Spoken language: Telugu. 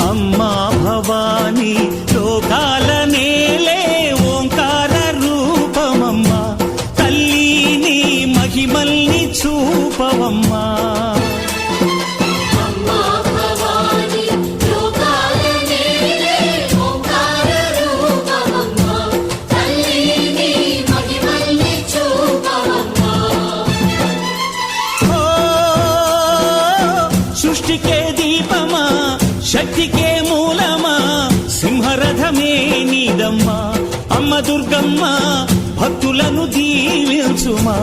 అమ్మా భవానీ లోకాల నేలే ఓంకార రూపమమ్మా తల్లి నీ మహిమల్ని చూపవమ్మా సృష్టికే దీపమా శక్తికే మూలమా సింహరథమే నీదమ్మా అమ్మ దుర్గమ్మ భక్తులను దీవించుమా